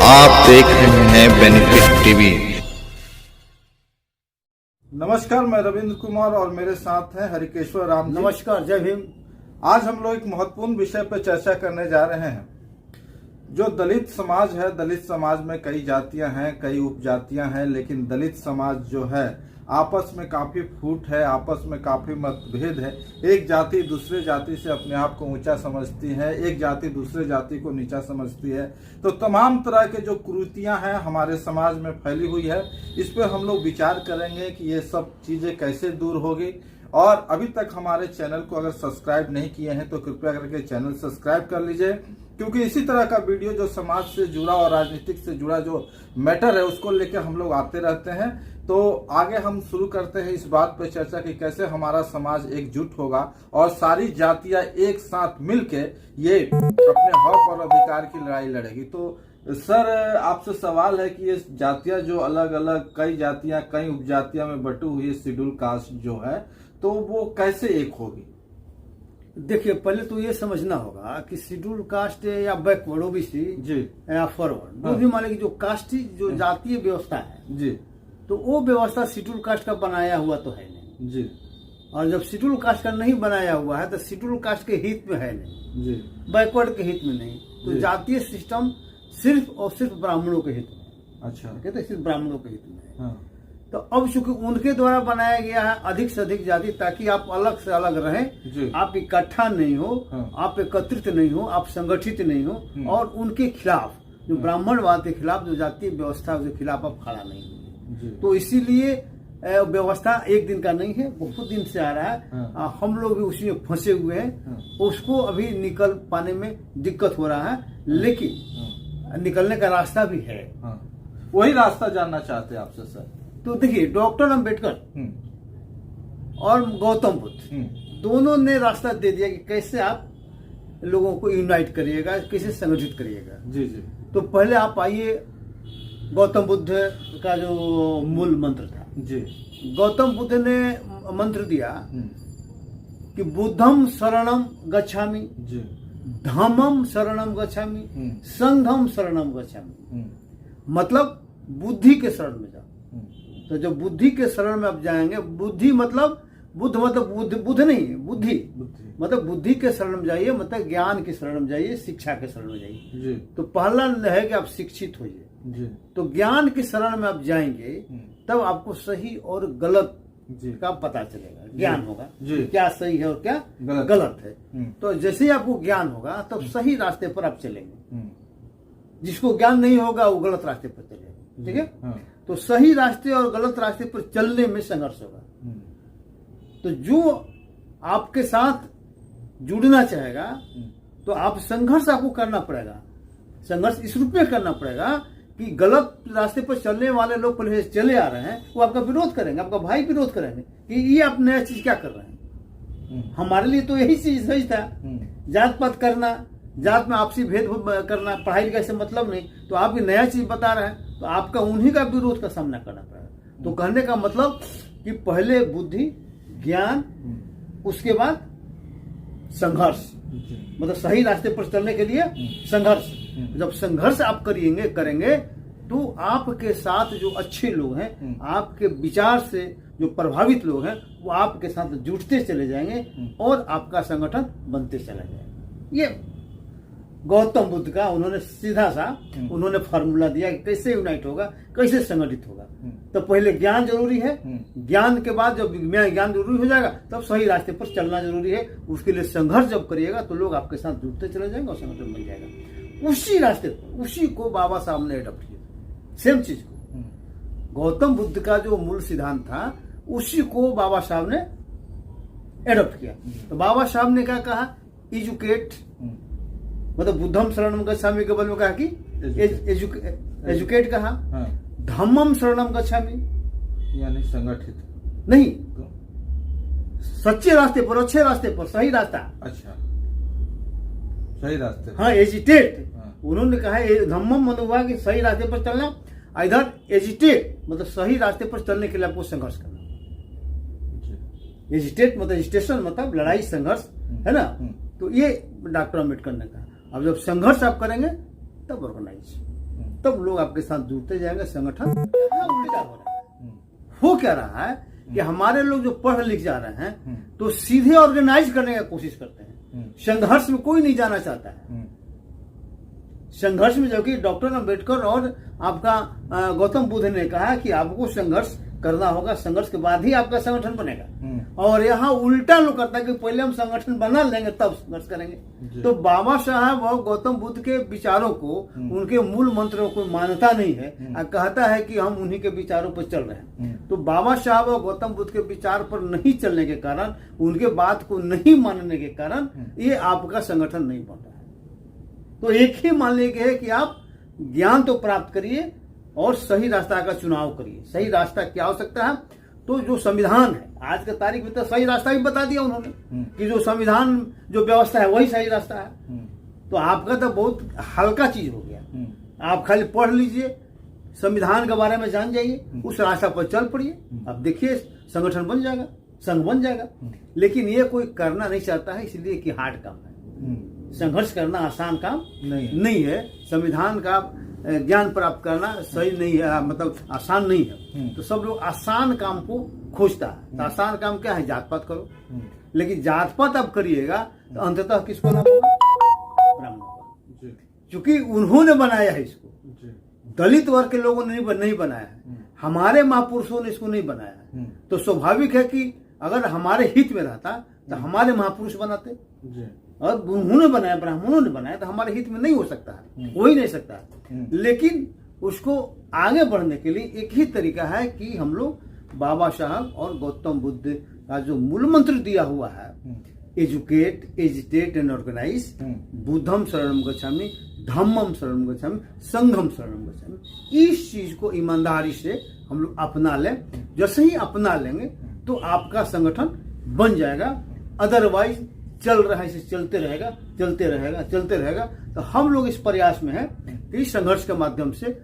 आप देख रहे हैं बेनिफिट टीवी। नमस्कार, मैं रविंद्र कुमार और मेरे साथ हैं हरिकेश्वर राम जी। नमस्कार, जय भीम। आज हम लोग एक महत्वपूर्ण विषय पर चर्चा करने जा रहे हैं। जो दलित समाज है, दलित समाज में कई जातियां हैं, कई उपजातियां हैं, लेकिन दलित समाज जो है आपस में काफी फूट है, आपस में काफी मतभेद है। एक जाति दूसरे जाति से अपने आप को ऊंचा समझती है, एक जाति दूसरे जाति को नीचा समझती है। तो तमाम तरह के जो कुरीतियां हैं हमारे समाज में फैली हुई है, इस पर हम लोग विचार करेंगे कि ये सब चीजें कैसे दूर होगी। और अभी तक हमारे चैनल को अगर सब्सक्राइब नहीं किए हैं तो कृपया करके चैनल सब्सक्राइब कर लीजिए, क्योंकि इसी तरह का वीडियो जो समाज से जुड़ा और राजनीतिक से जुड़ा जो मैटर है उसको लेकर हम लोग आते रहते हैं। तो आगे हम शुरू करते हैं इस बात पर चर्चा कि कैसे हमारा समाज एकजुट होगा और सारी जातियां एक साथ मिलके ये अपने हक और अधिकार की लड़ाई लड़ेगी। तो सर, आपसे सवाल है कि ये जातियां जो अलग अलग कई जातियां कई उपजातियां में बटी हुई है, शेड्यूल कास्ट जो है, तो वो कैसे एक होगी? देखिए, पहले तो ये समझना होगा कि शेड्यूल कास्ट या बैकवर्ड ओबीसी जी या फॉरवर्ड, वो भी मान लीजिए जो कास्टी जो जातीय व्यवस्था है जी, तो वो व्यवस्था शेड्यूल कास्ट का बनाया हुआ तो है नहीं जी और जब शेड्यूल कास्ट का नहीं बनाया हुआ है तो शेड्यूल कास्ट के हित में है नहीं, जी, बैकवर्ड के हित में नहीं। तो जातीय सिस्टम सिर्फ और सिर्फ ब्राह्मणों के हित में है। अच्छा, कहते सिर्फ ब्राह्मणों के हित में है। हाँ, तो अब चूंकि उनके द्वारा बनाया गया है अधिक से अधिक जाति, ताकि आप अलग से अलग रहें, आप इकट्ठा नहीं हो, आप एकत्रित नहीं हो, आप संगठित नहीं हो और उनके खिलाफ जो ब्राह्मणवाद के खिलाफ जो जातीय व्यवस्था है उसके खिलाफ आप खड़ा नहीं हो। तो इसीलिए व्यवस्था एक दिन का नहीं है, बहुत दिन से आ रहा है। हम लोग भी उसी में फंसे हुए हैं। उसको अभी निकल पाने में दिक्कत हो रहा है, लेकिन निकलने का रास्ता भी है। वही रास्ता जानना चाहते हैं आपसे सर। तो देखिए, डॉक्टर अम्बेडकर और गौतम बुद्ध दोनों ने रास्ता दे दिया कि कैसे आप लोगों को यूनाइट करिएगा, कैसे संगठित करिएगा। जी जी। तो पहले आप आइए, गौतम बुद्ध का जो मूल मंत्र था जी, गौतम बुद्ध ने मंत्र दिया कि बुद्धम शरणम गच्छामि, जी, धम्मम शरणम गच्छामि, संघम शरणम गच्छामि। मतलब बुद्धि के शरण में जाओ। तो जब बुद्धि के शरण में आप जाएंगे, बुद्धि मतलब बुद्ध मतलब बुद्ध नहीं, बुद्धि मतलब बुद्धि के शरण में जाइए, मतलब ज्ञान के शरण में जाइए, शिक्षा के शरण में जाइए। तो पहला है कि आप शिक्षित होइए। तो ज्ञान के शरण में आप जाएंगे तब आपको सही और गलत का पता चलेगा, ज्ञान होगा क्या सही है और क्या गलत है। तो जैसे ही आपको ज्ञान होगा तब सही रास्ते पर आप चलेंगे। जिसको ज्ञान नहीं होगा वो गलत रास्ते पर चलेगा। ठीक है। तो सही रास्ते और गलत रास्ते पर चलने में संघर्ष होगा। तो जो आपके साथ जुड़ना चाहेगा तो आप संघर्ष आपको करना पड़ेगा। संघर्ष इस रूप में करना पड़ेगा कि गलत रास्ते पर चलने वाले लोग पहले चले आ रहे हैं, वो आपका विरोध करेंगे, आपका भाई विरोध करेंगे कि ये आप नया चीज क्या कर रहे हैं। हमारे लिए तो यही चीज सही था, जात पात करना, जात में आपसी भेद करना, पढ़ाई लिखाई से मतलब नहीं। तो आप ये नया चीज बता रहे हैं तो आपका उन्हीं का विरोध का सामना करना पड़ेगा। तो कहने का मतलब कि पहले बुद्धि, ज्ञान, उसके बाद संघर्ष, मतलब सही रास्ते पर चलने के लिए संघर्ष। जब संघर्ष आप करेंगे तो आपके साथ जो अच्छे लोग हैं, आपके विचार से जो प्रभावित लोग हैं, वो आपके साथ जुड़ते चले जाएंगे और आपका संगठन बनते चला जाएगा। ये गौतम बुद्ध का उन्होंने सीधा सा उन्होंने फार्मूला दिया कि कैसे यूनाइट होगा, कैसे संगठित होगा। तो पहले ज्ञान जरूरी है, ज्ञान के बाद जब ज्ञान जरूरी हो जाएगा तब सही रास्ते पर चलना जरूरी है। उसके लिए संघर्ष जब करिएगा तो लोग आपके साथ जुड़ते चले जाएंगे और संगठन बन जाएगा। उसी रास्ते पर, उसी को बाबा साहब ने एडॉप्ट किया, सेम चीज को। गौतम बुद्ध का जो मूल सिद्धांत था उसी को बाबा साहब ने एडॉप्ट किया। तो बाबा साहब ने क्या कहा, एजुकेट, मतलब बुद्धम शरणम गच्छामि के बल में कहा कि एजुकेट कहा। धम्मम शरणम गच्छामि यानी संगठित नहीं, सच्चे रास्ते पर, अच्छे रास्ते पर, सही रास्ता। अच्छा, सही रास्ते। हाँ, एजिटेट। उन्होंने कहा धम्मम मतलब हुआ कि सही रास्ते पर चलना, इधर एजिटेट मतलब सही रास्ते पर चलने के लिए आपको संघर्ष करना। एजिटेट मतलब एजिटेशन मतलब लड़ाई, संघर्ष, है ना। तो ये डॉक्टर अम्बेडकर ने कहा। अब जब संघर्ष आप करेंगे तब ऑर्गेनाइज। तब लोग आपके साथ जुड़ते जाएंगे। संगठन यहाँ उल्टा हो रहा है। हो क्या रहा है कि हमारे लोग जो पढ़ लिख जा रहे हैं तो सीधे ऑर्गेनाइज करने की कोशिश करते हैं। संघर्ष में कोई नहीं जाना चाहता है। संघर्ष में, जबकि डॉक्टर अम्बेडकर और आपका गौतम बुद्ध ने कहा कि आपको संघर्ष करना होगा, संघर्ष के बाद ही आपका संगठन बनेगा। और यहाँ उल्टा लोग करता है कि पहले हम संगठन बना लेंगे तब संघर्ष करेंगे। तो बाबा साहब और गौतम बुद्ध के विचारों को, उनके मूल मंत्रों को मानता नहीं है और कहता है कि हम उन्हीं के विचारों पर चल रहे हैं। तो बाबा साहब और गौतम बुद्ध के विचार पर नहीं चलने के कारण, उनके बात को नहीं मानने के कारण ये आपका संगठन नहीं बन रहा है। तो एक ही मानने के है कि आप ज्ञान तो प्राप्त करिए और सही रास्ता का चुनाव करिए। सही रास्ता क्या हो सकता है? तो जो संविधान है, आज के तारीख में तो सही रास्ता ही बता दिया उन्होंने कि जो संविधान जो व्यवस्था है वही सही रास्ता है। तो आपका तो बहुत हल्का चीज हो गया। आप खाली पढ़ लीजिए, संविधान के बारे में जान जाइए, उस रास्ता पर चल पड़िए। अब देखिए संगठन बन जाएगा, संघ बन जाएगा। लेकिन ये कोई करना नहीं चाहता है, इसलिए कि हार्ड काम है। संघर्ष करना आसान काम नहीं है। संविधान का ज्ञान प्राप्त करना सही नहीं है, मतलब आसान नहीं है। तो सब लोग आसान काम को खोजता है। तो आसान काम क्या है? जात पात करो। लेकिन जात पात अब करिएगा तो अंततः किसको लाभ होगा? ब्राह्मणों को। क्योंकि उन्होंने बनाया है इसको, दलित वर्ग के लोगों ने नहीं बनाया है, हमारे महापुरुषों ने इसको नहीं बनाया है। तो स्वाभाविक है कि अगर हमारे हित में रहता तो हमारे महापुरुष बनाते। और उन्होंने बनाया, ब्राह्मणों ने बनाया, तो हमारे हित में नहीं हो सकता है, हो ही नहीं सकता है। लेकिन उसको आगे बढ़ने के लिए एक ही तरीका है कि हम लोग बाबा साहब और गौतम बुद्ध का जो मूल मंत्र दिया हुआ है, एजुकेट, एजिटेट एंड ऑर्गेनाइज, बुद्धम शरणम गच्छामि, धम्मम शरणम गच्छामि, संघम शरणम गच्छामि, इस चीज को ईमानदारी से हम लोग अपना लें। जैसे ही अपना लेंगे तो आपका संगठन बन जाएगा। अदरवाइज चल रहा है, इसे चलते रहेगा, चलते रहेगा, चलते रहेगा। तो हम लोग इस प्रयास में हैं कि संघर्ष के माध्यम से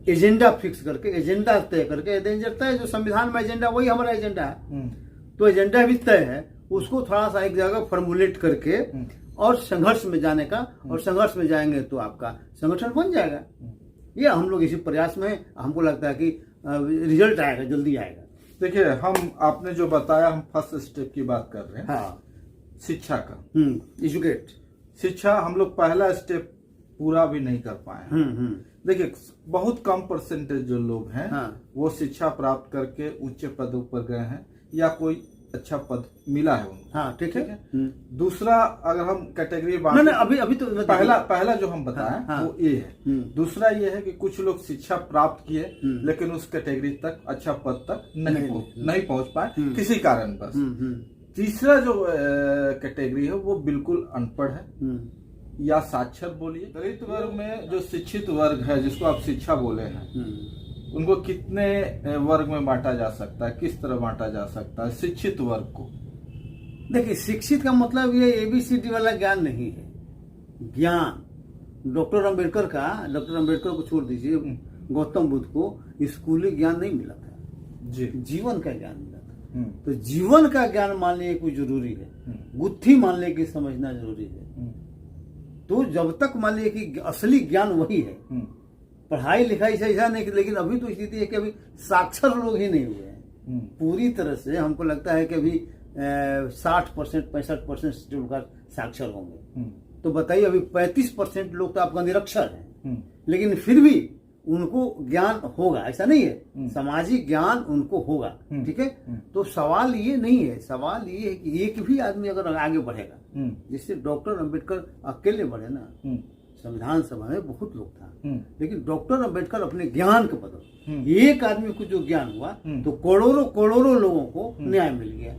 एजेंडा फिक्स करके, एजेंडा तय करके, एजेंडा जो संविधान में एजेंडा वही हमारा एजेंडा है। तो एजेंडा भी तय है, उसको थोड़ा सा एक जगह फॉर्मुलेट करके और संघर्ष में जाने का, और संघर्ष में जाएंगे तो आपका संगठन बन जाएगा। ये हम लोग इसी प्रयास में, हमको लगता है कि रिजल्ट आएगा, जल्दी आएगा। देखिए, हम आपने जो बताया, हम फर्स्ट स्टेप की बात कर रहे हैं। हाँ, शिक्षा का। एजुकेट, शिक्षा हम लोग पहला स्टेप पूरा भी नहीं कर पाए। देखिए, बहुत कम परसेंटेज जो लोग हैं, वो शिक्षा प्राप्त करके उच्च पदों पर गए हैं या कोई अच्छा पद मिला है उनको। हाँ, ठीक है। दूसरा, अगर हम कैटेगरी अभी तो पहला जो हम बताएं वो ये है। दूसरा ये है कि कुछ लोग शिक्षा प्राप्त किए लेकिन उस कैटेगरी तक, अच्छा पद तक नहीं पहुंच पाए किसी कारण बस। तीसरा जो कैटेगरी है वो बिल्कुल अनपढ़ है या साक्षर बोलिए। दलित वर्ग में जो शिक्षित वर्ग है, जिसको आप शिक्षा बोले हैं, उनको कितने वर्ग में बांटा जा सकता है, किस तरह बांटा जा सकता है शिक्षित वर्ग को? देखिए, शिक्षित का मतलब ये ABCD वाला ज्ञान नहीं है। ज्ञान डॉक्टर अम्बेडकर को छोड़ दीजिए, गौतम बुद्ध को स्कूली ज्ञान नहीं मिला था जी, जीवन का ज्ञान मिला था। तो जीवन का ज्ञान मानने कोई जरूरी है, गुत्थी मानने की समझना जरूरी है। तो जब तक मान लिया कि असली ज्ञान वही है, पढ़ाई लिखाई से ऐसा नहीं। लेकिन अभी तो स्थिति है कि अभी साक्षर लोग ही नहीं हुए हैं पूरी तरह से। हमको लगता है कि अभी 60% 65% शेड्यूल का साक्षर होंगे। तो बताइए, अभी 35% लोग तो आपका निरक्षर हैं, लेकिन फिर भी उनको ज्ञान होगा, ऐसा नहीं है। सामाजिक ज्ञान उनको होगा, ठीक है। तो सवाल ये नहीं है, सवाल ये है कि एक भी आदमी अगर आगे बढ़ेगा, जिससे डॉक्टर अम्बेडकर अकेले बढ़े ना, संविधान सभा में बहुत लोग था, लेकिन डॉक्टर अम्बेडकर अपने ज्ञान के बदल एक आदमी को जो ज्ञान हुआ तो करोड़ों लोगों को न्याय मिल गया,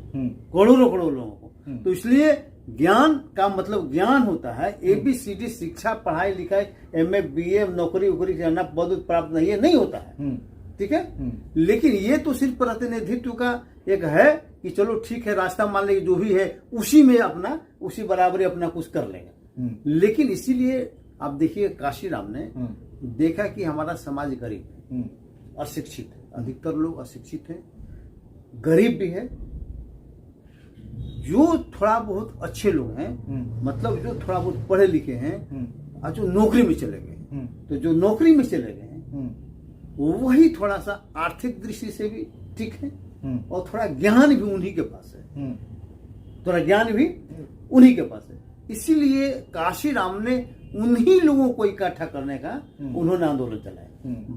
करोड़ों लोगों को। तो इसलिए ज्ञान का मतलब ज्ञान होता है ABCD, शिक्षा, पढ़ाई लिखाई, MA BA, नौकरी वोकरी करना, पद प्राप्त नहीं होता है, ठीक है। लेकिन ये तो सिर्फ प्रतिनिधित्व का एक है कि चलो ठीक है, रास्ता मान लेंगे, जो भी है उसी में अपना, उसी बराबरी अपना कुछ कर लेगा। लेकिन इसीलिए आप देखिए, काशीराम ने देखा कि हमारा समाज गरीब है, अशिक्षित है, अधिकतर लोग अशिक्षित हैं, गरीब भी है। जो थोड़ा बहुत अच्छे लोग हैं, मतलब जो थोड़ा बहुत पढ़े लिखे हैं, जो नौकरी में चले गए, हैं, तो जो नौकरी में चले गए हैं वही थोड़ा सा आर्थिक दृष्टि से भी ठीक है और थोड़ा ज्ञान भी उन्हीं के पास है, थोड़ा ज्ञान भी उन्हीं के पास है। इसीलिए काशीराम ने उन्हीं लोगों को इकट्ठा करने का उन्होंने आंदोलन चलाया।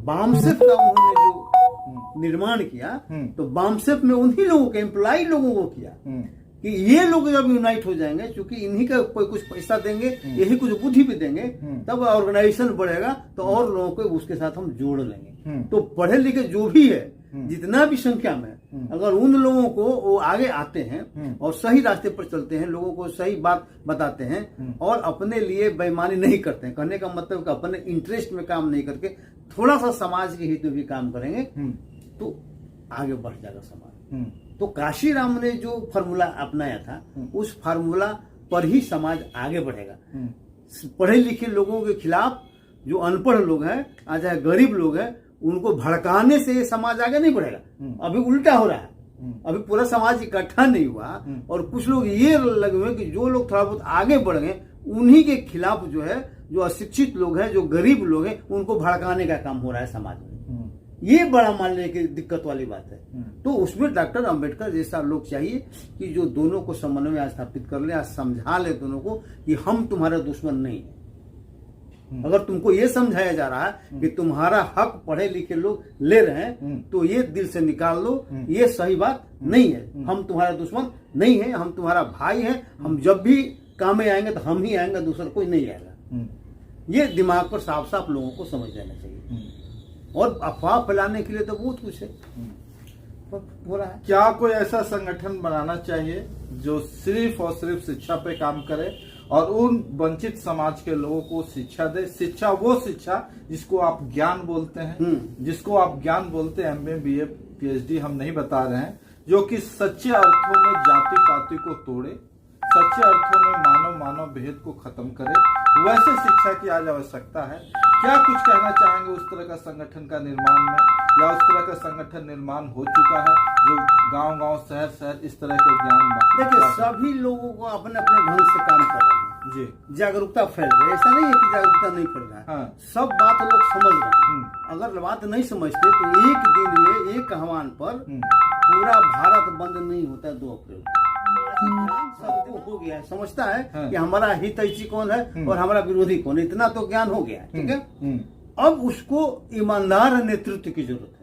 बामसेफ का उन्होंने जो निर्माण किया तो बामसेफ में उन्हीं लोगों के एम्प्लॉय लोगों को किया कि ये लोग जब यूनाइट हो जाएंगे, क्योंकि इन्हीं का कोई कुछ पैसा देंगे, यही कुछ बुद्धि भी देंगे, तब ऑर्गेनाइजेशन बढ़ेगा तो और लोगों को उसके साथ हम जोड़ लेंगे। तो पढ़े लिखे जो भी है जितना भी संख्या में, अगर उन लोगों को वो आगे आते हैं और सही रास्ते पर चलते हैं, लोगों को सही बात बताते हैं और अपने लिए बेईमानी नहीं करते हैं, कहने का मतलब कि अपने इंटरेस्ट में काम नहीं करके थोड़ा सा समाज के हित में भी काम करेंगे तो आगे बढ़ जाएगा समाज। तो काशीराम ने जो फार्मूला अपनाया था उस फार्मूला पर ही समाज आगे बढ़ेगा। पढ़े लिखे लोगों के खिलाफ जो अनपढ़ लोग हैं, आज चाहे गरीब लोग हैं, उनको भड़काने से समाज आगे नहीं बढ़ेगा। अभी उल्टा हो रहा है, अभी पूरा समाज इकट्ठा नहीं हुआ और कुछ लोग ये लगे हुए कि जो लोग थोड़ा बहुत आगे बढ़ गए उन्हीं के खिलाफ जो है, जो अशिक्षित लोग हैं, जो गरीब लोग हैं, उनको भड़काने का काम हो रहा है समाज में। ये बड़ा मानने की दिक्कत वाली बात है। तो उसमें डॉक्टर अंबेडकर जैसा लोग चाहिए कि जो दोनों को समन्वय स्थापित कर ले, आज समझा ले दोनों को कि हम तुम्हारा दुश्मन नहीं है। अगर तुमको ये समझाया जा रहा है कि तुम्हारा हक पढ़े लिखे लोग ले रहे हैं तो ये दिल से निकाल लो, ये सही बात नहीं है। हम तुम्हारा दुश्मन नहीं है, हम तुम्हारा भाई है। हम जब भी काम में आएंगे तो हम ही आएंगे, दूसरा कोई नहीं आएगा। ये दिमाग पर साफ साफ लोगों को समझ जाना चाहिए। और अफवाह फैलाने के लिए तो बहुत कुछ है हो रहा है। क्या कोई ऐसा संगठन बनाना चाहिए जो सिर्फ और सिर्फ शिक्षा पे काम करे और उन वंचित समाज के लोगों को शिक्षा दे? शिक्षा वो शिक्षा जिसको आप ज्ञान बोलते हैं, जिसको आप ज्ञान बोलते हैं, एमए बीए पीएचडी हम नहीं बता रहे हैं, जो कि सच्चे अर्थों में जाति पाति को तोड़े, सच्चे अर्थों में मानव मानव भेद को खत्म करे। वैसे शिक्षा की आज आवश्यकता है। क्या कुछ कहना चाहेंगे उस तरह का संगठन का निर्माण में, या उस तरह का संगठन निर्माण हो चुका है जो गांव गांव शहर शहर इस तरह के ज्ञान? देखिए, सभी लोगों को अपने अपने ढंग से काम कर रहे हैं जी, जागरूकता फैल रही है। ऐसा नहीं है कि जागरूकता नहीं फैल रहा है। हाँ। सब बात लोग समझ रहे हैं। अगर बात नहीं समझते तो एक दिन में एक आह्वान पर पूरा भारत बंद नहीं होता। 2 अप्रैल सबको हो गया है, समझता है कि हमारा हितैषी कौन है और हमारा विरोधी कौन है, इतना तो ज्ञान हो गया है। ठीक है, अब उसको ईमानदार नेतृत्व की जरूरत है।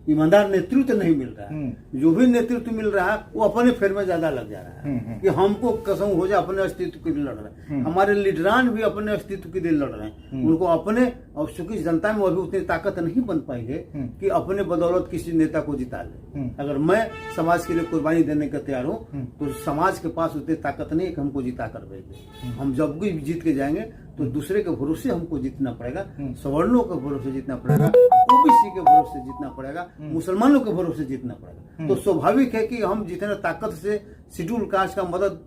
ईमानदार नेतृत्व नहीं मिल रहा है। जो भी नेतृत्व मिल रहा है वो अपने फेर में ज्यादा लग जा रहा है कि हमको कसम हो जाए, अपने अस्तित्व के लिए लड़ रहे हैं। हमारे लीडरान भी अपने अस्तित्व के लिए लड़ रहे हैं। उनको अपने, और चूंकि जनता में अभी उतनी ताकत नहीं बन पाई है कि अपने बदौलत किसी नेता को जिता ले। अगर मैं समाज के लिए कुर्बानी देने का तैयार हूँ तो समाज के पास उतनी ताकत नहीं है कि हमको जिता कर भेजे। हम जब भी जीत के जाएंगे तो दूसरे के भरोसे हमको जीतना पड़ेगा, सवर्णों के भरोसे जीतना पड़ेगा, ओबीसी के भरोसे जीतना पड़ेगा, मुसलमानों के भरोसे जीतना पड़ेगा। तो स्वाभाविक है कि हम जितने ताकत से शेड्यूल कास्ट का मदद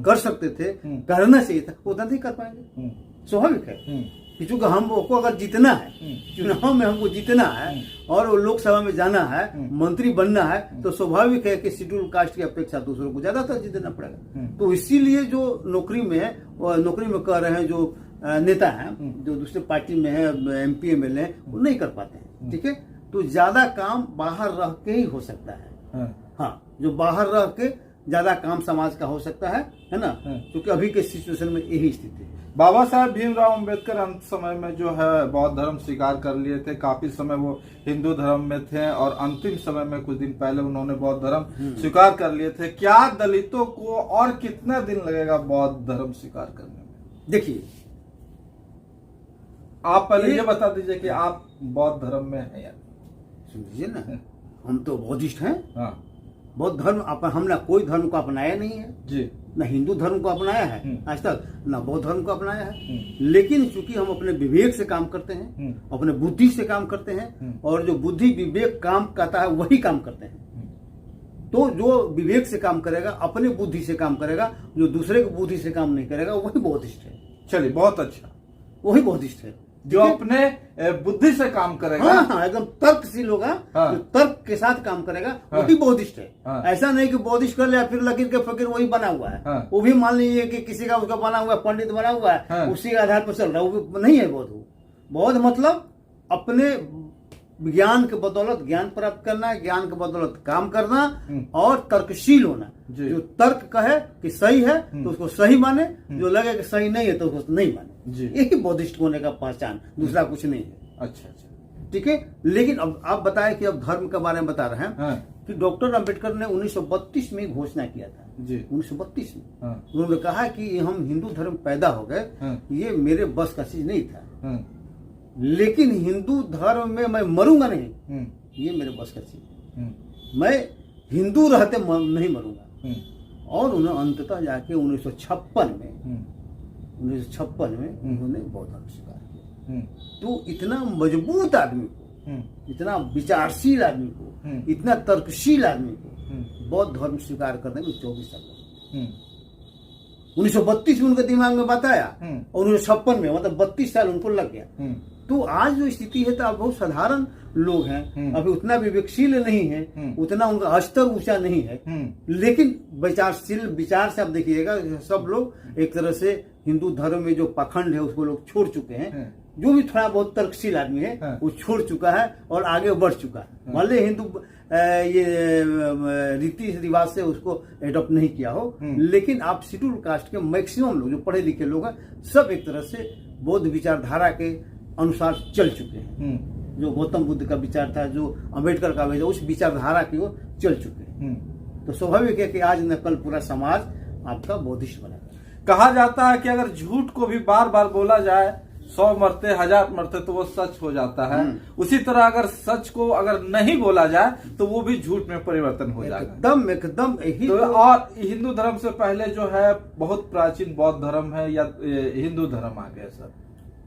कर सकते थे, करना चाहिए था, उतना नहीं कर पाएंगे। स्वाभाविक है क्योंकि हमको अगर जीतना है, चुनाव में हमको जीतना है और लोकसभा में जाना है, मंत्री बनना है, तो स्वाभाविक है कि शेड्यूल कास्ट की अपेक्षा दूसरों को ज्यादातर जीतना पड़ेगा। तो इसीलिए जो नौकरी में है, नौकरी में कर रहे हैं जो नेता हैं, जो दूसरे पार्टी में है, एमपी एमएलए, वो नहीं कर पाते हैं। ठीक है, तो ज्यादा काम बाहर रह के ही हो सकता है। हाँ, जो बाहर रह के ज्यादा काम समाज का हो सकता है ना, क्योंकि अभी के सिचुएशन में यही स्थिति है। बाबा साहब भीमराव अंबेडकर अंत समय में जो है बौद्ध धर्म स्वीकार कर लिए थे। काफी समय वो हिंदू धर्म में थे और अंतिम समय में कुछ दिन पहले उन्होंने बौद्ध धर्म स्वीकार कर लिए थे। क्या दलितों को और कितना दिन लगेगा बौद्ध धर्म स्वीकार करने में? देखिए, आप पहले ये बता दीजिए कि आप बौद्ध धर्म में हैं या नहीं? समझिए ना, हम तो बौद्धिस्ट हैं। हाँ। बौद्ध धर्म हमने कोई धर्म को अपनाया नहीं है जी, न हिंदू धर्म को अपनाया है आज तक, न बौद्ध धर्म को अपनाया है। लेकिन चूंकि हम अपने विवेक से काम करते हैं, अपने बुद्धि से काम करते हैं, और जो बुद्धि विवेक काम करता है वही काम करते हैं। तो जो विवेक से काम करेगा, अपने बुद्धि से काम करेगा, जो दूसरे की बुद्धि से काम नहीं करेगा, वही बौद्धिस्ट है। चलिए, बहुत अच्छा, वही बौद्धिस्ट है। जो अपने बुद्धि से काम करेगा। हाँ, एकदम तर्कशील होगा। जो तर्क के साथ काम करेगा वही बौद्धिस्ट है। ऐसा नहीं कि बौद्धिस्ट कर लिया फिर लकीर के फकीर वही बना हुआ है। वो भी मान लीजिए कि किसी का उसका बना हुआ है, पंडित बना हुआ है, उसी के आधार पर चल रहा है, वो नहीं है बौद्ध। बौद्ध मतलब अपने ज्ञान के बदौलत ज्ञान प्राप्त करना, ज्ञान के बदौलत काम करना और तर्कशील होना। जो तर्क कहे कि सही है तो उसको सही माने, जो लगे कि सही नहीं है तो उसको नहीं माने। यही बौद्धिस्ट होने का पहचान, दूसरा कुछ नहीं है। अच्छा, ठीक है। लेकिन अब आप बताएं कि अब धर्म के बारे में बता रहे हैं कि डॉक्टर अंबेडकर ने 1932 में घोषणा किया था। 1932 में उन्होंने कहा कि हम हिंदू धर्म पैदा हो गए, ये मेरे बस का चीज नहीं था, लेकिन हिंदू धर्म में मैं मरूंगा नहीं, ये मेरे बस का चीज है, मैं हिंदू रहते नहीं मरूंगा। और उन्होंने अंततः जाके 1956 में उन्होंने बौद्ध धर्म स्वीकार किया। तो इतना मजबूत आदमी को, इतना विचारशील आदमी को, इतना तर्कशील आदमी को बौद्ध धर्म स्वीकार करने में 24 साल लगे। 1932 में उनके दिमाग में बताया और 1956 में, मतलब 32 साल उनको लग गया। तो आज जो स्थिति है तो आप बहुत साधारण लोग हैं, अभी उतना विवेकशील नहीं है, उतना उनका स्तर ऊंचा नहीं है, लेकिन विचारशील विचार से आप देखिएगा सब लोग एक तरह से हिंदू धर्म में जो पाखंड है उसको लोग छोड़ चुके हैं। जो भी थोड़ा बहुत तर्कशील आदमी है वो छोड़ चुका है और आगे बढ़ चुका है। मान ली हिंदू ये रीति रिवाज से उसको एडॉप्ट नहीं किया हो, लेकिन आप शेड्यूल कास्ट के मैक्सिमम लोग जो पढ़े लिखे लोग हैं सब एक तरह से बौद्ध विचारधारा के अनुसार चल चुके हैं। जो गौतम बुद्ध का विचार था, जो अंबेडकर का विचार, उस विचारधारा की ओर चल चुके हैं। तो स्वाभाविक है कि आज न कल पूरा समाज आपका बौद्धिस्ट बना। कहा जाता है कि अगर झूठ को भी बार बार बोला जाए, 100 मरते 1000 मरते तो वो सच हो जाता है। उसी तरह अगर सच को अगर नहीं बोला जाए तो वो भी झूठ में परिवर्तन हो जाएगा। एकदम यही तो और हिंदू धर्म से पहले जो है बहुत प्राचीन बौद्ध धर्म है या हिंदू धर्म आ गया सर?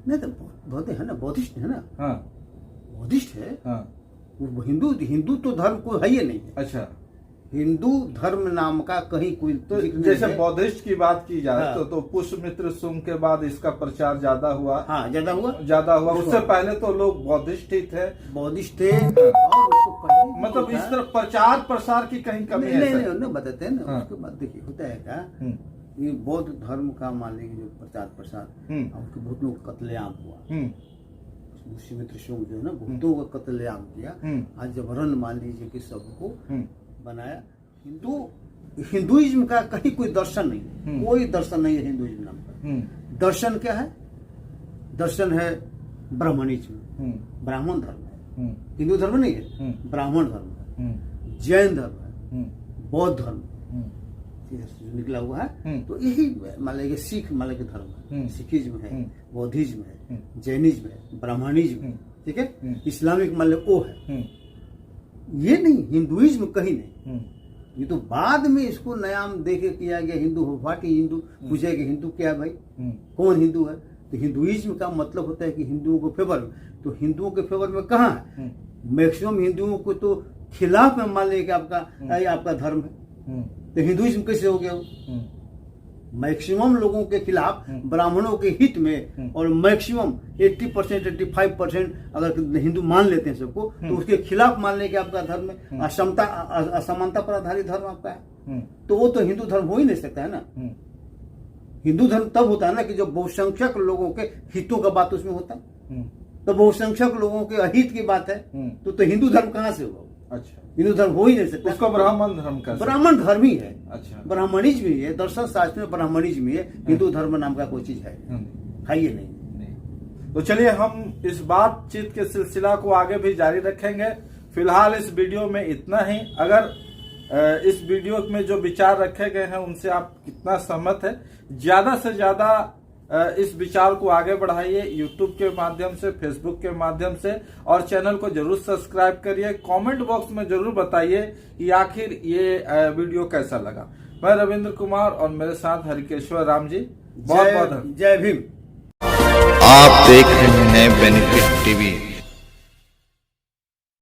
नहीं तो बौद्ध है ना, बौद्धिस्ट है ना। हाँ, बौद्धिस्ट है। वो हिंदू तो धर्म को है ही नहीं। अच्छा, हिंदू धर्म नाम का कहीं कोई तो जैसे बौद्धिस्ट की बात की जाए तो पुष्यमित्र शुंग के बाद इसका प्रचार ज्यादा हुआ। ज्यादा हुआ। उससे पहले तो लोग बौद्धिस्ट ही थे। और उसको मतलब इस तरह प्रचार प्रसार की कहीं कमी है? नहीं बताते हैं ना। उसके बाद देखिए होता है क्या, ये बौद्ध धर्म का मान लीजिए जो प्रचार प्रसार, उसके बहुत लोग कत्लेआम हुआ। पुष्यमित्र शुंग जो है ना, बहुतों का कत्लेआम किया। आज जब रण मान लीजिए कि सबको बनाया, हिंदुइज्म का कहीं कोई दर्शन नहीं है, कोई दर्शन नहीं है हिंदुइज्म नाम का। दर्शन क्या है? दर्शन है ब्राह्मणिज्म, ब्राह्मण धर्म है। हिंदू धर्म नहीं है, ब्राह्मण धर्म है, जैन धर्म है, बौद्ध धर्म निकला हुआ है। तो यही मान लीजिए सिख मान लीजिए धर्म है, सिखिज्म है, बौद्धिज्म है, जैनिज्म है, ब्राह्मणिज्म है, ठीक है, इस्लामिक मान लीजिए वो है। ये नहीं, हिंदुइज्म कहीं नहीं। ये तो बाद में इसको नाम देके किया गया हिंदू। What is Hindu? पूछेगा हिंदू क्या है भाई, कौन हिंदू है? तो हिंदुइज्म का मतलब होता है कि हिंदुओं को फेवर में। तो हिंदुओं के फेवर में कहाँ है? मैक्सिमम हिंदुओं को तो खिलाफ में मान लिया कि आपका धर्म है। तो हिंदुइज्म कैसे हो गया? मैक्सिमम लोगों के खिलाफ, ब्राह्मणों के हित में, और मैक्सिमम 80% 85% अगर हिंदू मान लेते हैं सबको, तो उसके खिलाफ मान लें कि आपका धर्म है, असमानता पर आधारित धर्म आपका है। तो वो तो हिंदू धर्म हो ही नहीं सकता है ना। हिंदू धर्म तब होता है ना कि जो बहुसंख्यक लोगों के हितों का बात उसमें होता है। तो बहुसंख्यक लोगों के अहित की बात है तो हिंदू धर्म कहाँ से होगा? अच्छा, हिंदू धर्म हो ही नहीं सकता। उसको ब्राह्मण धर्म का, ब्राह्मण धर्म ही है। अच्छा, ब्राह्मणिज्म ही है, दर्शन शास्त्र में ब्राह्मणिज्म ही है। हिंदू धर्म नाम का कोई चीज है ही नहीं। तो चलिए हम इस बातचीत के सिलसिला को आगे भी जारी रखेंगे। फिलहाल इस वीडियो में इतना ही। अगर इस वीडियो में जो विचार रखे गए हैं उनसे आप कितना सहमत है, ज्यादा से ज्यादा इस विचार को आगे बढ़ाइए YouTube के माध्यम से, Facebook के माध्यम से, और चैनल को जरूर सब्सक्राइब करिए। कमेंट बॉक्स में जरूर बताइए कि आखिर ये वीडियो कैसा लगा। मैं रविंद्र कुमार और मेरे साथ हरिकेश्वर राम जी। बहुत बहुत जय भीम। आप देख रहे हैं बेनिफिट टीवी।